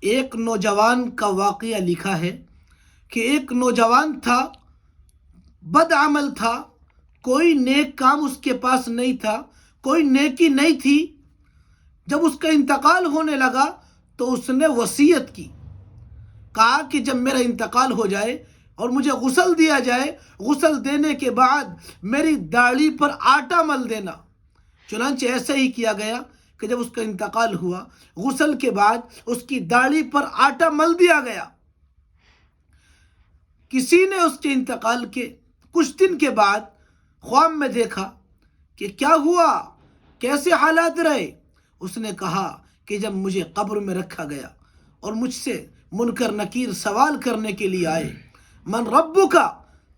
ایک نوجوان کا واقعہ لکھا ہے کہ ایک نوجوان تھا، بد عمل تھا، کوئی نیک کام اس کے پاس نہیں تھا، کوئی نیکی نہیں تھی۔ جب اس کا انتقال ہونے لگا تو اس نے وصیت کی، کہا کہ جب میرا انتقال ہو جائے اور مجھے غسل دیا جائے، غسل دینے کے بعد میری داڑھی پر آٹا مل دینا۔ چنانچہ ایسا ہی کیا گیا کہ جب اس کا انتقال ہوا، غسل کے بعد اس کی داڑھی پر آٹا مل دیا گیا۔ کسی نے اس کے انتقال کے کچھ دن کے بعد خواب میں دیکھا کہ کیا ہوا، کیسے حالات رہے۔ اس نے کہا کہ جب مجھے قبر میں رکھا گیا اور مجھ سے منکر نکیر سوال کرنے کے لیے آئے، من ربک،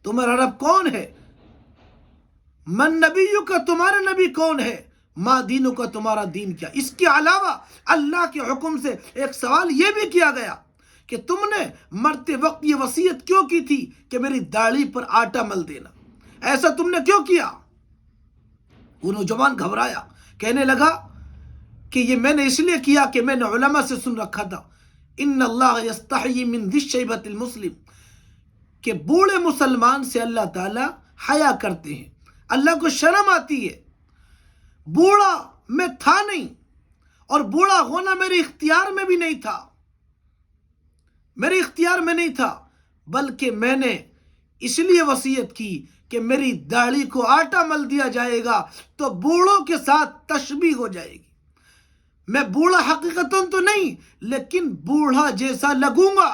تمہارا رب کون ہے، من نبیک، تمہارا نبی کون ہے، ما دینک، تمہارا دین کیا۔ اس کے علاوہ اللہ کے حکم سے ایک سوال یہ بھی کیا گیا کہ تم نے مرتے وقت یہ وصیت کیوں کی تھی کہ میری داڑھی پر آٹا مل دینا، ایسا تم نے کیوں کیا؟ وہ نوجوان گھبرایا، کہنے لگا کہ یہ میں نے اس لیے کیا کہ میں نے علماء سے سن رکھا تھا، ان اللہ یستحیی من ذی الشیبۃ المسلم، کہ بوڑھے مسلمان سے اللہ تعالی حیا کرتے ہیں، اللہ کو شرم آتی ہے۔ بوڑھا میں تھا نہیں، اور بوڑھا ہونا میرے اختیار میں بھی نہیں تھا، میرے اختیار میں نہیں تھا، بلکہ میں نے اس لیے وصیت کی کہ میری داڑھی کو آٹا مل دیا جائے گا تو بوڑھوں کے ساتھ تشبیہ ہو جائے گی۔ میں بوڑھا حقیقتاً تو نہیں، لیکن بوڑھا جیسا لگوں گا،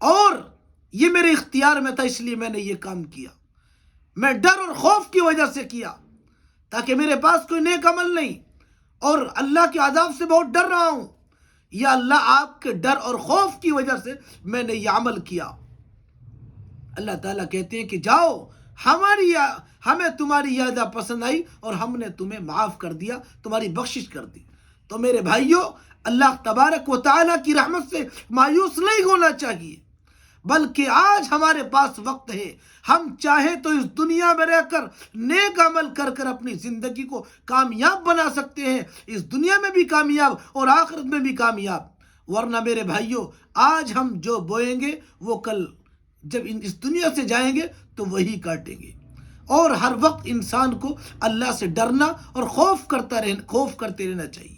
اور یہ میرے اختیار میں تھا، اس لیے میں نے یہ کام کیا۔ میں ڈر اور خوف کی وجہ سے کیا، تاکہ میرے پاس کوئی نیک عمل نہیں، اور اللہ کے عذاب سے بہت ڈر رہا ہوں، یا اللہ آپ کے ڈر اور خوف کی وجہ سے میں نے یہ عمل کیا۔ اللہ تعالیٰ کہتے ہیں کہ جاؤ، ہمیں تمہاری یادہ پسند آئی اور ہم نے تمہیں معاف کر دیا، تمہاری بخشش کر دی۔ تو میرے بھائیوں، اللہ تبارک و تعالیٰ کی رحمت سے مایوس نہیں ہونا چاہیے، بلکہ آج ہمارے پاس وقت ہے، ہم چاہیں تو اس دنیا میں رہ کر نیک عمل کر کر اپنی زندگی کو کامیاب بنا سکتے ہیں، اس دنیا میں بھی کامیاب اور آخرت میں بھی کامیاب۔ ورنہ میرے بھائیوں، آج ہم جو بوئیں گے وہ کل جب اس دنیا سے جائیں گے تو وہی کاٹیں گے۔ اور ہر وقت انسان کو اللہ سے ڈرنا اور خوف کرتے رہنا چاہیے۔